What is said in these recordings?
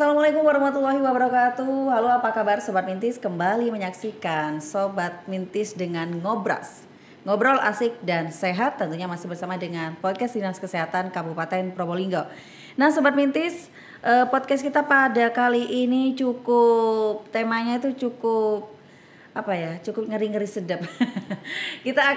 Assalamualaikum warahmatullahi wabarakatuh. Halo, apa kabar Sobat Mintis? Kembali menyaksikan Sobat Mintis dengan Ngobras. Ngobrol asik dan sehat, tentunya masih bersama dengan podcast Dinas Kesehatan Kabupaten Probolinggo. Nah Sobat Mintis, podcast kita pada kali ini temanya itu cukup ngeri-ngeri sedap. Kita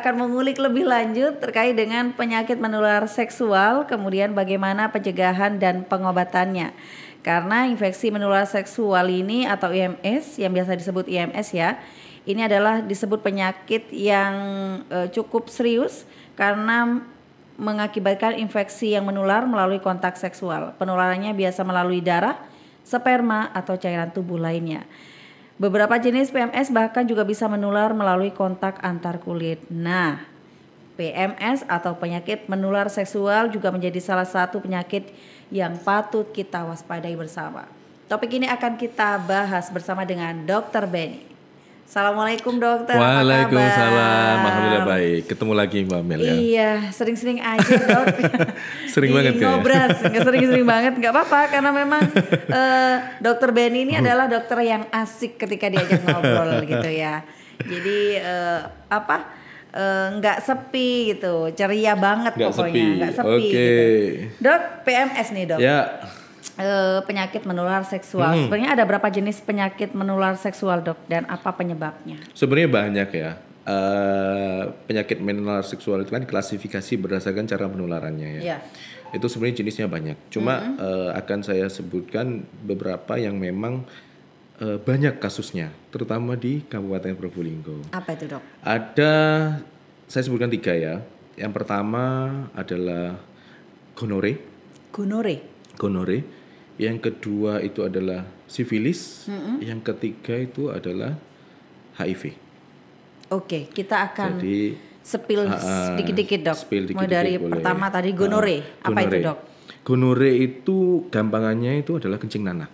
akan mengulik lebih lanjut terkait dengan penyakit menular seksual, kemudian bagaimana pencegahan dan pengobatannya. Karena infeksi menular seksual ini atau IMS, yang biasa disebut IMS ya, ini adalah disebut penyakit yang cukup serius karena mengakibatkan infeksi yang menular melalui kontak seksual. Penularannya biasa melalui darah, sperma atau cairan tubuh lainnya. Beberapa jenis PMS bahkan juga bisa menular melalui kontak antar kulit. Nah, PMS atau penyakit menular seksual juga menjadi salah satu penyakit yang patut kita waspadai bersama. Topik ini akan kita bahas bersama dengan Dr. Benny. Assalamualaikum dokter. Waalaikumsalam. Alhamdulillah baik. Ketemu lagi Mbak Mel ya. Iya, sering-sering aja dok. Sering banget kayaknya. Ngobras, sering-sering banget. Gak apa-apa karena memang dokter Benny ini adalah dokter yang asik ketika diajak ngobrol gitu ya. Jadi nggak sepi gitu, ceria banget Nggak pokoknya. Nggak sepi Oke. gitu. Dok, PMS nih dok. Ya. Penyakit menular seksual. Sebenarnya ada berapa jenis penyakit menular seksual dok dan apa penyebabnya? Sebenarnya banyak ya. Penyakit menular seksual itu kan klasifikasi berdasarkan cara penularannya ya. Itu sebenarnya jenisnya banyak. Cuma akan saya sebutkan beberapa yang memang banyak kasusnya, terutama di Kabupaten Probolinggo. Apa itu dok? Saya sebutkan 3 ya. Yang pertama adalah gonore. Yang kedua itu adalah sifilis. Yang ketiga itu adalah HIV. Oke, kita akan spill sedikit-dikit dok. Mulai dari pertama tadi gonore. Apa itu dok? Gonore itu gampangannya itu adalah kencing nanah.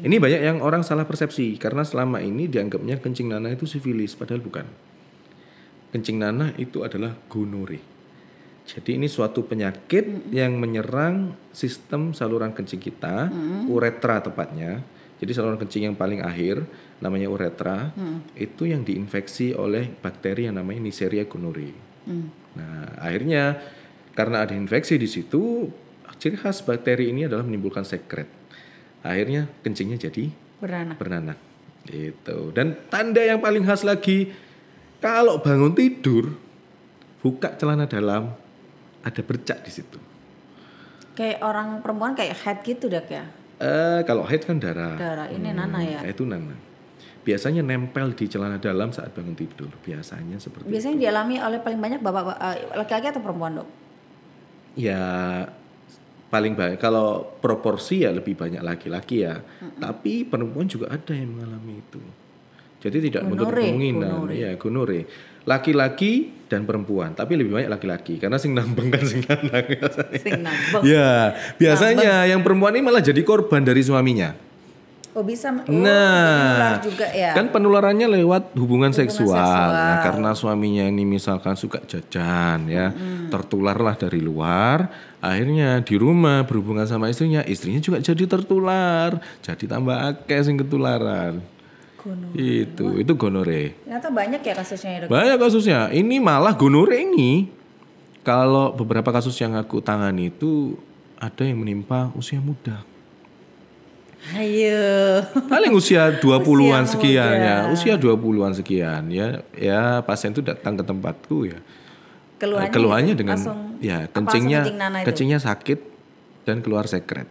Ini banyak yang orang salah persepsi karena selama ini dianggapnya kencing nanah itu sifilis, padahal bukan. Kencing nanah itu adalah gonore. Jadi ini suatu penyakit yang menyerang sistem saluran kencing kita, uretra tepatnya. Jadi saluran kencing yang paling akhir namanya uretra, itu yang diinfeksi oleh bakteri yang namanya Neisseria gonorrhoeae. Nah, akhirnya karena ada infeksi di situ, ciri khas bakteri ini adalah menimbulkan sekret. Akhirnya kencingnya jadi bernanah. Gitu. Dan tanda yang paling khas lagi, kalau bangun tidur, buka celana dalam, ada bercak di situ. Kayak orang perempuan kayak haid gitu dok ya? Kalau haid kan darah. Ini nanah ya? Itu nanah. Biasanya nempel di celana dalam saat bangun tidur. Biasanya seperti itu. Biasanya dialami oleh paling banyak laki-laki atau perempuan dok? Ya paling banyak. Kalau proporsi ya lebih banyak laki-laki ya. Tapi perempuan juga ada yang mengalami itu. Jadi tidak menutup kemungkinan. Ya gonore. Laki-laki dan perempuan, tapi lebih banyak laki-laki karena sing nambeng kan sing lanang. Ya, biasanya yang perempuan ini malah jadi korban dari suaminya. Oh bisa. Menular juga ya. Kan penularannya lewat hubungan seksual. Nah, karena suaminya ini misalkan suka jajan ya, tertularlah dari luar. Akhirnya di rumah berhubungan sama istrinya juga jadi tertular, jadi tambah akeh sing ketularan. Itu gonore. Ternyata banyak ya kasusnya ya dok? Banyak kasusnya. Ini malah gonore ini, kalau beberapa kasus yang aku tangani itu ada yang menimpa usia muda. Ayo. Paling usia 20-an sekian ya. Usia 20-an sekian ya. Ya pasien itu datang ke tempatku ya. Keluhannya dengan ya kencingnya sakit dan keluar sekret.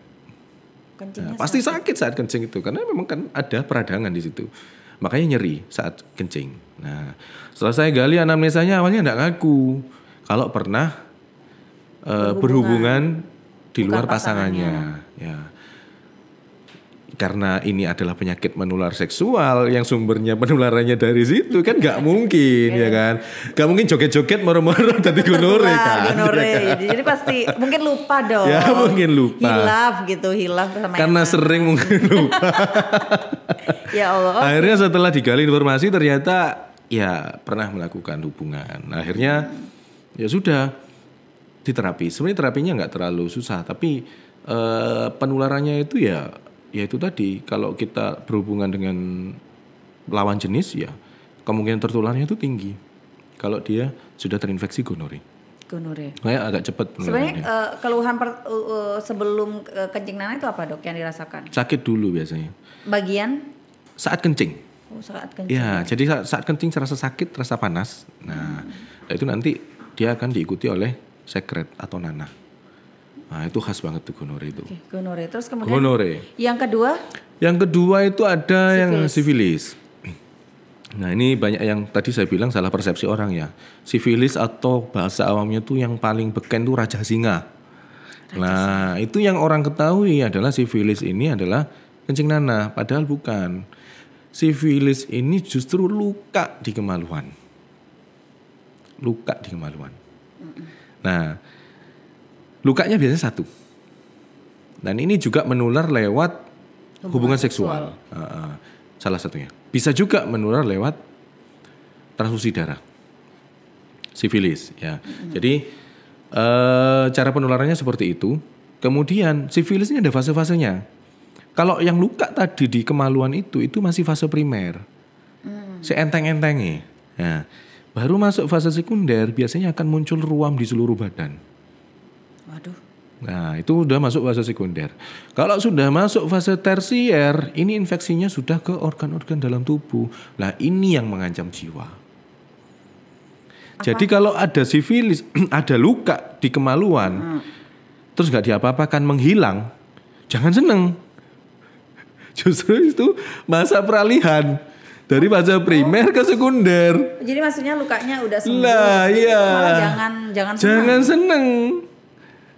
Pasti sakit saat kencing itu karena memang kan ada peradangan di situ, makanya nyeri saat kencing. Nah, setelah saya gali anamnesanya awalnya enggak ngaku kalau pernah berhubungan di luar pasangannya. Ya. Karena ini adalah penyakit menular seksual yang sumbernya penularannya dari situ kan nggak mungkin ya kan, nggak mungkin joget-joget moro-moro tadi gonore kan. Jadi pasti mungkin lupa dong. Ya mungkin lupa. Hilaf sama karena sering mungkin lupa. Ya Allah. Akhirnya setelah digali informasi ternyata ya pernah melakukan hubungan. Akhirnya ya sudah diterapi. Sebenarnya terapinya nggak terlalu susah tapi penularannya itu ya itu tadi, kalau kita berhubungan dengan lawan jenis ya kemungkinan tertularnya itu tinggi kalau dia sudah terinfeksi gonore. Kayak agak cepat penularannya. Sebenarnya keluhan sebelum kencing nanah itu apa dok yang dirasakan? Sakit dulu biasanya. Bagian? Saat kencing. Saat kencing. Ya, jadi saat kencing terasa sakit, terasa panas. Nah, itu nanti dia akan diikuti oleh sekret atau nanah. Nah, itu khas banget tuh gonore itu. Okay, gonore. Terus kemudian gonore. Yang kedua? Yang kedua itu ada yang sifilis. Nah, ini banyak yang tadi saya bilang salah persepsi orang ya. Sifilis atau bahasa awamnya tuh yang paling beken tuh raja singa. Nah, itu yang orang ketahui adalah sifilis ini adalah kencing nanah, padahal bukan. Sifilis ini justru luka di kemaluan. Luka di kemaluan. Nah, lukanya biasanya satu. Dan ini juga menular lewat hubungan seksual. Salah satunya. Bisa juga menular lewat transfusi darah. Sifilis ya. Jadi cara penularannya seperti itu. Kemudian sifilis ini ada fase-fasenya. Kalau yang luka tadi di kemaluan itu masih fase primer. Seenteng-entengnya. Nah, baru masuk fase sekunder biasanya akan muncul ruam di seluruh badan. Waduh. Nah, itu udah masuk fase sekunder. Kalau sudah masuk fase tersier, ini infeksinya sudah ke organ-organ dalam tubuh. Nah, ini yang mengancam jiwa. Jadi kalau ada sifilis, ada luka di kemaluan, terus nggak diapa-apakan, menghilang, jangan seneng. Justru itu masa peralihan dari fase primer ke sekunder. Jadi maksudnya lukanya udah sembuh. Lah, iya. Malah jangan seneng.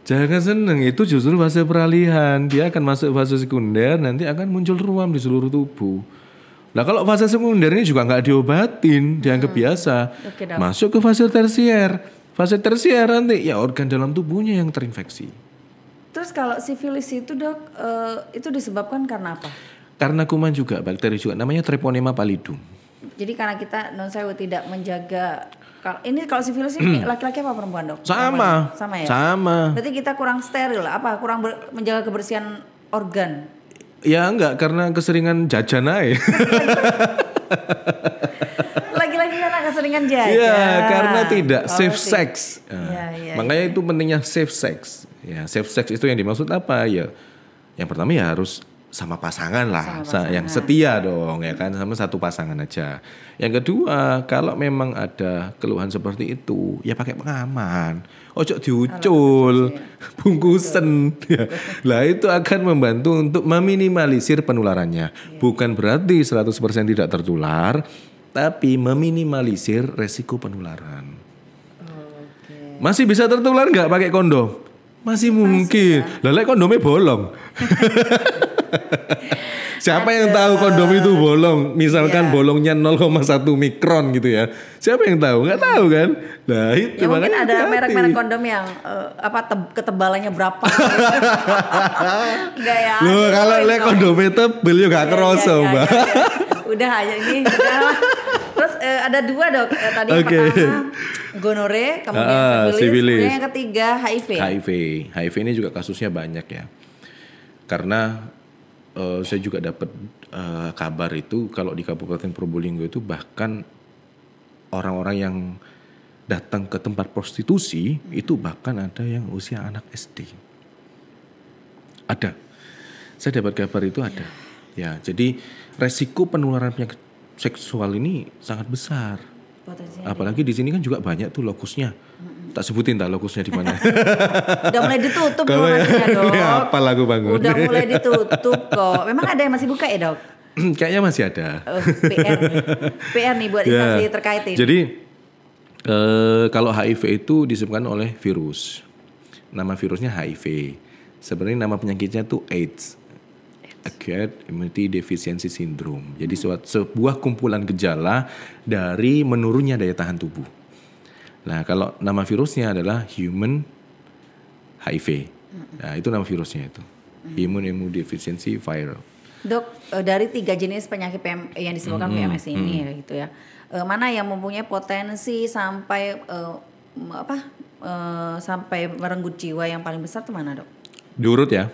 Jangan seneng, itu justru fase peralihan. Dia akan masuk fase sekunder, nanti akan muncul ruam di seluruh tubuh. Nah, kalau fase sekunder ini juga nggak diobatin, dianggap biasa. Masuk ke fase tersier. Fase tersier nanti ya organ dalam tubuhnya yang terinfeksi. Terus kalau sifilis itu dok, itu disebabkan karena apa? Karena kuman juga, bakteri juga, namanya Treponema pallidum. Jadi karena kita tidak menjaga. Kalau sifilis ini laki-laki apa perempuan dok? Sama ya? Sama. Berarti kita kurang steril, kurang menjaga kebersihan organ? Ya enggak, karena keseringan jajan aja. Lagi-lagi karena keseringan jajan. Iya, karena tidak safe sex. Makanya itu pentingnya safe sex. Ya, safe sex itu yang dimaksud apa ya? Yang pertama ya harus sama pasangan lah, yang setia dong ya kan, sama satu pasangan aja. Yang kedua, kalau memang ada keluhan seperti itu, ya pakai pengaman, ojo diucul, bungkusen. Lah itu akan membantu untuk meminimalisir penularannya. Bukan berarti 100% tidak tertular, tapi meminimalisir resiko penularan. Masih bisa tertular nggak pakai kondom? Masih mungkin. Lah kondomnya bolong. Siapa yang tahu kondom itu bolong? Misalkan bolongnya 0,1 mikron gitu ya. Siapa yang tahu? Nggak tahu kan? Nah itu ya mungkin ada merek-merek kondom yang ketebalannya berapa? Enggak ya. Loh kalau kondomnya tebel ya nggak kerasa mbak. Udah aja ini. Terus ada dua dok. Tadi yang pertama gonore, kemudian sifilis, kemudian yang ketiga HIV. HIV ini juga kasusnya banyak ya. Karena saya juga dapat kabar itu kalau di Kabupaten Probolinggo itu bahkan orang-orang yang datang ke tempat prostitusi itu bahkan ada yang usia anak SD. Ada. Saya dapat kabar itu ada. Ya, jadi resiko penularan penyakit seksual ini sangat besar. Apalagi di sini kan juga banyak tuh lokusnya. Tak sebutin tak lokusnya di mana. Udah mulai ditutup lokasinya dok. Apa lagu bangun? Udah mulai ditutup kok. Memang ada yang masih buka ya dok? Kayaknya masih ada. PR nih buat instansi terkait ini. Jadi kalau HIV itu disebabkan oleh virus. Nama virusnya HIV. Sebenarnya nama penyakitnya tuh AIDS. Acute Immunity Deficiency Syndrome. Jadi sebuah kumpulan gejala dari menurunnya daya tahan tubuh. Nah, kalau nama virusnya adalah Human HIV. Nah, itu nama virusnya itu. Human Immunodeficiency Virus. Dok, dari 3 jenis penyakit yang disebabkan PMS ini gitu ya. Mana yang mempunyai potensi sampai sampai merenggut jiwa yang paling besar itu mana, Dok? Diurut ya.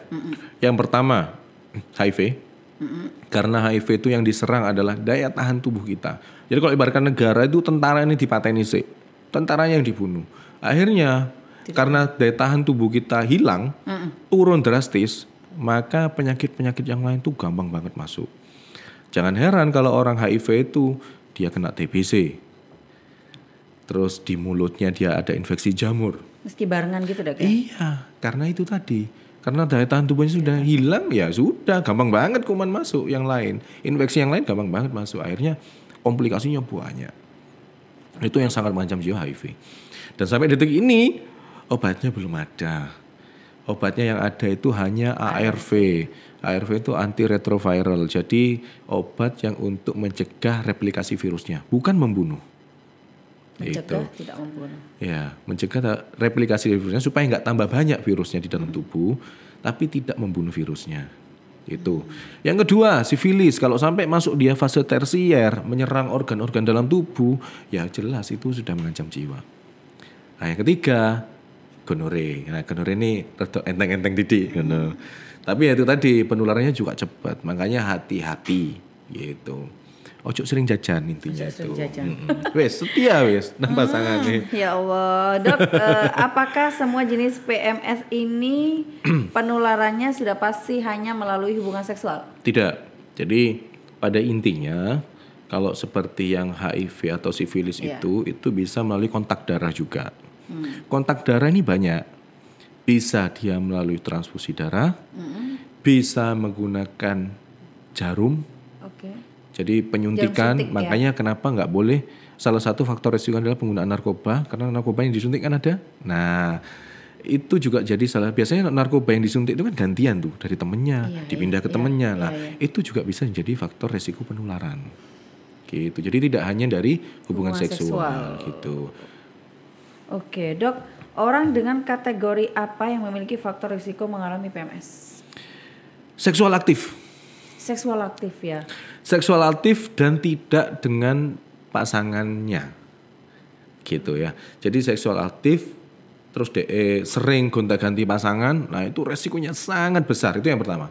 Yang pertama HIV. Karena HIV itu yang diserang adalah daya tahan tubuh kita. Jadi kalau ibaratkan negara itu tentara ini dipateni sih. Tentaranya yang dibunuh. Akhirnya karena daya tahan tubuh kita hilang, turun drastis, maka penyakit-penyakit yang lain tuh gampang banget masuk. Jangan heran kalau orang HIV itu dia kena TBC. Terus di mulutnya dia ada infeksi jamur. Meski barengan gitu dok ya? Iya, karena itu tadi. Karena daya tahan tubuhnya sudah hilang, ya sudah gampang banget kuman masuk yang lain. Infeksi yang lain gampang banget masuk. Akhirnya komplikasinya banyak. Itu yang sangat mengancam jiwa HIV. Dan sampai detik ini obatnya belum ada. Obatnya yang ada itu hanya ARV. ARV itu antiretroviral. Jadi obat yang untuk mencegah replikasi virusnya, bukan membunuh. Mencegah tidak membunuh. Ya, mencegah replikasi virusnya supaya nggak tambah banyak virusnya di dalam tubuh, tapi tidak membunuh virusnya. Itu. Yang kedua, sifilis. Kalau sampai masuk dia fase tersier, menyerang organ-organ dalam tubuh, ya jelas itu sudah mengancam jiwa. Nah, yang ketiga, gonore. Nah, gonore ini rada enteng-enteng didik, gitu. Tapi ya itu tadi penularannya juga cepat, makanya hati-hati gitu. Ojo sering jajan intinya itu. Wes setia wes nang pasangannya. Ya Allah, dok, apakah semua jenis PMS ini penularannya sudah pasti hanya melalui hubungan seksual? Tidak. Jadi pada intinya kalau seperti yang HIV atau sifilis itu bisa melalui kontak darah juga. Kontak darah ini banyak. Bisa dia melalui transfusi darah, bisa menggunakan jarum. Jadi penyuntikan, makanya kenapa nggak boleh, salah satu faktor resiko adalah penggunaan narkoba, karena narkoba yang disuntik kan ada. Nah, itu juga jadi salah. Biasanya narkoba yang disuntik itu kan gantian tuh, dari temennya, dipindah ke temennya. Nah, itu juga bisa menjadi faktor resiko penularan. Gitu. Jadi tidak hanya dari hubungan seksual gitu. Oke, dok, orang dengan kategori apa yang memiliki faktor risiko mengalami PMS? Seksual aktif. Seksual aktif ya. Seksual aktif dan tidak dengan pasangannya. Gitu ya. Jadi seksual aktif terus sering gonta-ganti pasangan, nah itu resikonya sangat besar. Itu yang pertama.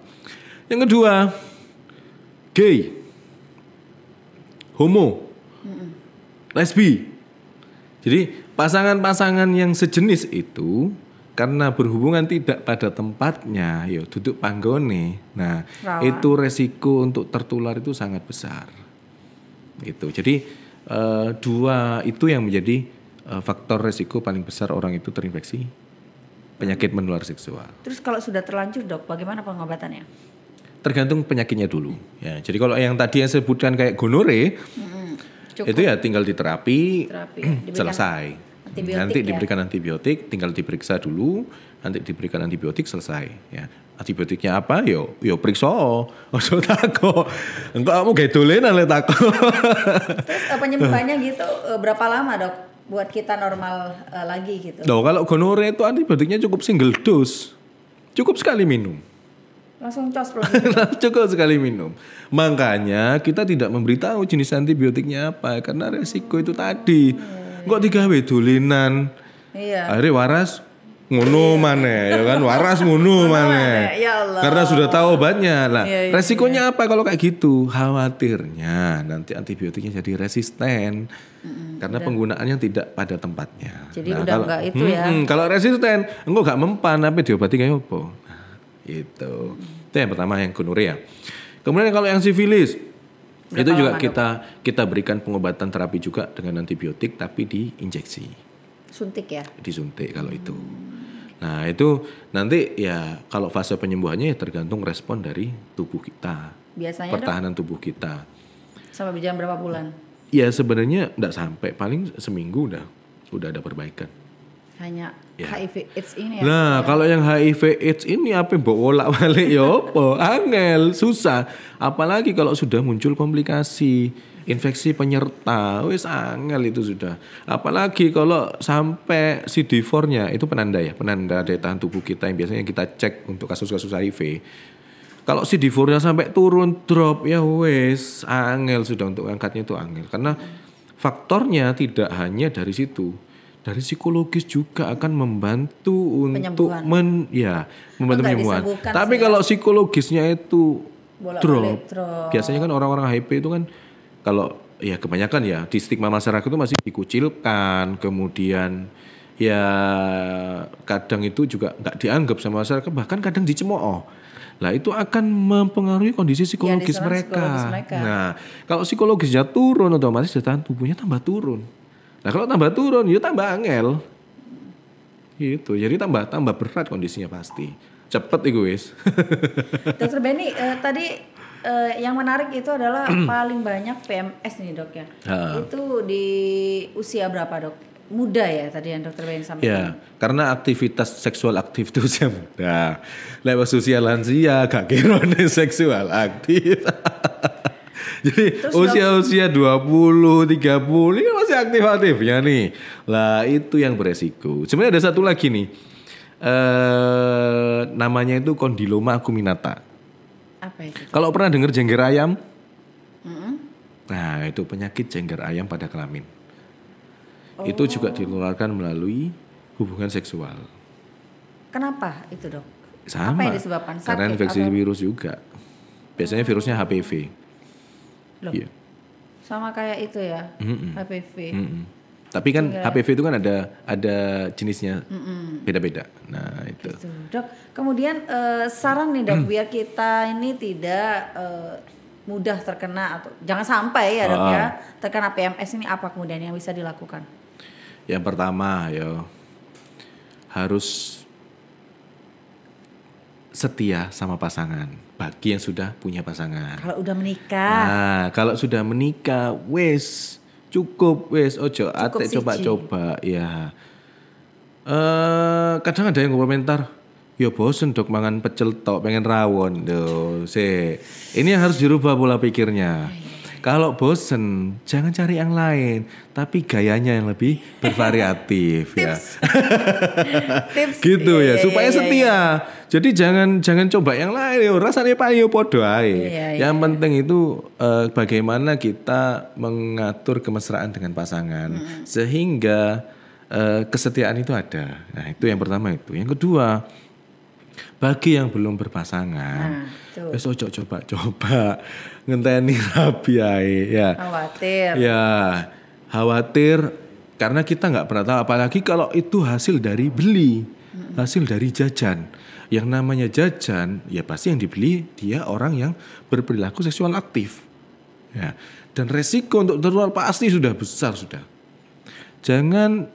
Yang kedua, gay, homo, lesbi. Jadi pasangan-pasangan yang sejenis itu karena berhubungan tidak pada tempatnya, yo duduk panggone. Nah, itu resiko untuk tertular itu sangat besar. Gitu. Jadi dua itu yang menjadi faktor resiko paling besar orang itu terinfeksi penyakit menular seksual. Terus kalau sudah terlanjur dok, bagaimana pengobatannya? Tergantung penyakitnya dulu. Ya, jadi kalau yang tadi yang sebutkan kayak gonore, itu ya tinggal diterapi, selesai. Nanti diberikan antibiotik, tinggal diperiksa dulu, nanti diberikan antibiotik selesai. Ya, antibiotiknya apa? Yo periksa, ojo tako. Engko kamu gedolen ale tako. Terus penyembuhannya gitu berapa lama dok? Buat kita normal lagi gitu. Loh, kalau gonore itu antibiotiknya cukup single dose, cukup sekali minum. Langsung cos cukup sekali minum. Makanya kita tidak memberitahu jenis antibiotiknya apa, karena resiko itu tadi. Kok digawe dolinan. Iya. Akhirnya waras ngono maneh, ya kan? Waras ngono maneh. Ya Allah. Karena sudah tahu obatnya. Lah, resikonya apa kalau kayak gitu? Khawatirnya nanti antibiotiknya jadi resisten. Karena penggunaannya tidak pada tempatnya. Jadi udah enggak itu ya. Kalau resisten, engko gak mempan tapi diobati kayak apa? Nah, itu. Itu yang pertama, yang gonorrea. Kemudian kalau yang sifilis, itu juga kita berikan pengobatan terapi juga dengan antibiotik tapi diinjeksi. Suntik ya? Disuntik kalau itu. Nah itu nanti ya kalau fase penyembuhannya ya tergantung respon dari tubuh kita. Biasanya pertahanan tubuh kita. Sampai berjalan berapa bulan? Ya sebenarnya enggak sampai, paling seminggu udah ada perbaikan. Hanya HIV AIDS ini ya. Nah, kalau yang HIV AIDS ini apa mbok wolak-walik ya apa? Angel, susah. Apalagi kalau sudah muncul komplikasi, infeksi penyerta, wis angel itu sudah. Apalagi kalau sampai CD4-nya itu penanda daya tahan tubuh kita yang biasanya kita cek untuk kasus-kasus HIV. Kalau CD4-nya sampai turun drop ya wis angel sudah, untuk angkatnya itu angel. Karena faktornya tidak hanya dari situ. dari psikologis juga akan membantu untuk membantu penyembuhan. Tapi kalau psikologisnya itu drop, biasanya kan orang-orang HIV itu kan kalau ya kebanyakan ya di stigma masyarakat itu masih dikucilkan, kemudian ya kadang itu juga nggak dianggap sama masyarakat, bahkan kadang dicemooh. Lah itu akan mempengaruhi kondisi psikologis mereka. Nah, kalau psikologisnya turun otomatis daya tahan tubuhnya tambah turun. Nah, kalau tambah turun ya tambah angel. Gitu. Jadi tambah berat kondisinya pasti. Cepet itu wis. Dokter Benny, tadi yang menarik itu adalah paling banyak PMS nih, Dok ya. Itu di usia berapa, Dok? Muda ya tadi yang Dokter Benny sampaikan. Ya, karena aktivitas seksual aktif itu usia muda. Lewat usia lansia gak kirone seksual aktif. Jadi usia-usia 20, 30 ini masih aktif-aktifnya nih. Lah itu yang beresiko. Sebenarnya ada satu lagi nih. Namanya itu kondiloma acuminata. Apa itu? Kalau pernah dengar jengger ayam? Nah itu penyakit jengger ayam pada kelamin. Itu juga ditularkan melalui hubungan seksual. Kenapa itu, Dok? Sama. Apa yang disebabkan? Sakit, karena infeksi virus juga. Biasanya virusnya HPV. Loh, sama kayak itu ya, HPV. Tapi kan HPV itu kan ada jenisnya beda-beda. Nah itu. Gitu. Dok, kemudian saran nih, Dok, biar kita ini tidak mudah terkena atau jangan sampai ya, Dok ya, terkena PMS ini, apa kemudian yang bisa dilakukan? Yang pertama ya harus setia sama pasangan. Bagi yang sudah punya pasangan. Kalau udah menikah. Nah, kalau sudah menikah, wes cukup, wes ojo ate coba-coba ya. Kadang ada yang komentar, ya bosen dok mangan pecel tok, pengen rawon. Ini yang harus dirubah pola pikirnya. Kalau bosen, jangan cari yang lain, tapi gayanya yang lebih bervariatif ya. Tips gitu ya, supaya setia. Jadi jangan coba yang lain, rasanya paling podo ae. Yang penting itu bagaimana kita mengatur kemesraan dengan pasangan sehingga kesetiaan itu ada. Nah, itu yang pertama itu. Yang kedua, bagi yang belum berpasangan, wes ojo coba-coba ngenteni rabi ae ya. Khawatir. Ya, khawatir karena kita nggak pernah tahu, apalagi kalau itu hasil dari beli, hasil dari jajan. Yang namanya jajan, ya pasti yang dibeli dia orang yang berperilaku seksual aktif. Ya. Dan resiko untuk tertular pasti sudah besar sudah. Jangan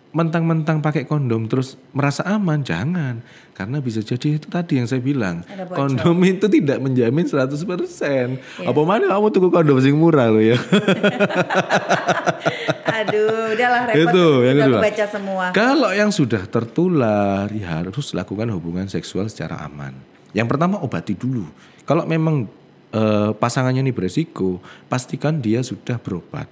mentang-mentang pakai kondom terus merasa aman, jangan. Karena bisa jadi itu tadi yang saya bilang, kondom itu tidak menjamin 100%. Apa mana kamu tuku kondom sing murah lo ya. Aduh, udahlah repot. Itu yang kedua. Baca semua. Kalau yang sudah tertular, ya harus lakukan hubungan seksual secara aman. Yang pertama obati dulu. Kalau memang pasangannya ini beresiko, pastikan dia sudah berobat.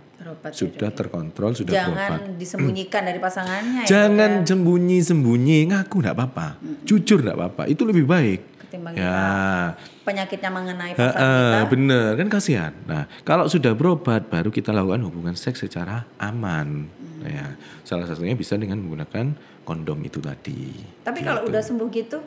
Sudah terkontrol, sudah berobat. Jangan disembunyikan dari pasangannya. Jangan sembunyi-sembunyi, ngaku enggak apa-apa. Jujur enggak apa-apa, itu lebih baik. Ketimbang penyakitnya mengenai pasangan kita. Bener, kan kasihan. Nah, kalau sudah berobat, baru kita lakukan hubungan seks secara aman. Ya, salah satunya bisa dengan menggunakan kondom itu tadi. Tapi kalau udah sembuh gitu,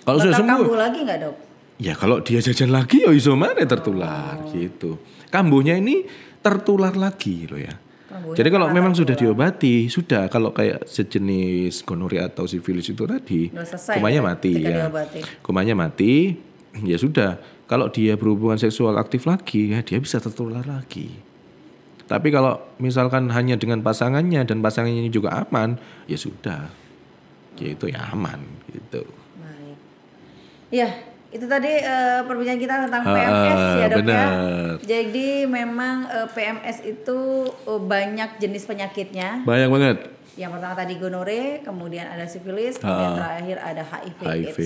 kalau sudah sembuh, kambuh lagi nggak, Dok? Ya kalau dia jajan lagi, ya iso mana tertular gitu. Kambuhnya ini tertular lagi loh ya. Jadi kalau memang sudah diobati, sudah kalau kayak sejenis gonorea atau sifilis itu tadi, kumannya mati ya. Kumannya mati, ya sudah. Kalau dia berhubungan seksual aktif lagi, ya dia bisa tertular lagi. Tapi kalau misalkan hanya dengan pasangannya dan pasangannya juga aman, ya sudah. Ya itu ya aman gitu. Baik. Ya, itu tadi perbincangan kita tentang PMS ya, Dok ya. Jadi memang PMS itu banyak jenis penyakitnya. Banyak banget. Yang pertama tadi gonore, kemudian ada sifilis, kemudian terakhir ada HIV AIDS.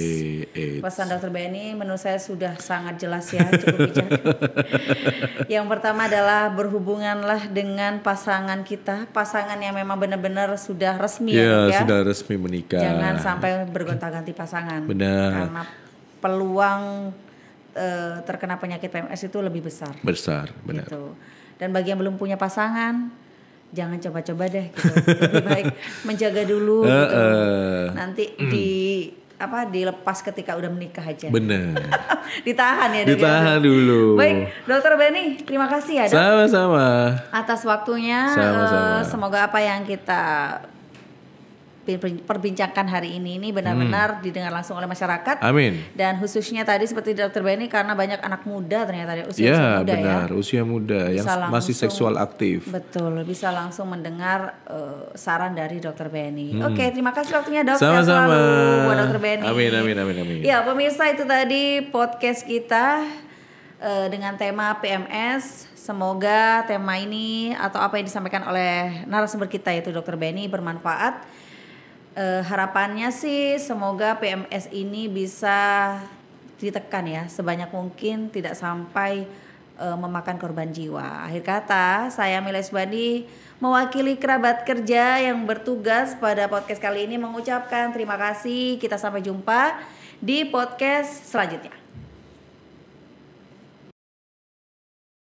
Pesan Dr. Benny menurut saya sudah sangat jelas ya, cukup bijak. Yang pertama adalah berhubunganlah dengan pasangan kita, pasangan yang memang benar-benar sudah resmi ya. Sudah resmi menikah. Jangan sampai bergonta-ganti pasangan. Benar. Karena peluang terkena penyakit PMS itu lebih besar. Besar, benar. Gitu. Dan bagi yang belum punya pasangan, jangan coba-coba deh gitu. Lebih baik menjaga dulu gitu. Nanti dilepas ketika udah menikah aja. Bener. Ditahan ya. Ditahan dulu. Baik, Dokter Benny, terima kasih ya Dok. Sama-sama. Atas waktunya. Sama-sama. Semoga apa yang kita perbincangkan hari ini benar-benar didengar langsung oleh masyarakat. Amin. Dan khususnya tadi seperti Dokter Benny karena banyak anak muda ternyata usia muda benar, usia muda yang masih seksual aktif. Betul, bisa langsung mendengar saran dari Dokter Benny. Oke, terima kasih waktunya Dok. Sama-sama. Buat Dokter Benny. Amin. Ya, pemirsa itu tadi podcast kita dengan tema PMS. Semoga tema ini atau apa yang disampaikan oleh narasumber kita yaitu Dokter Benny bermanfaat. Harapannya sih semoga PMS ini bisa ditekan ya sebanyak mungkin, tidak sampai memakan korban jiwa. Akhir kata, saya Mila Isbandi mewakili kerabat kerja yang bertugas pada podcast kali ini mengucapkan terima kasih. Kita sampai jumpa di podcast selanjutnya.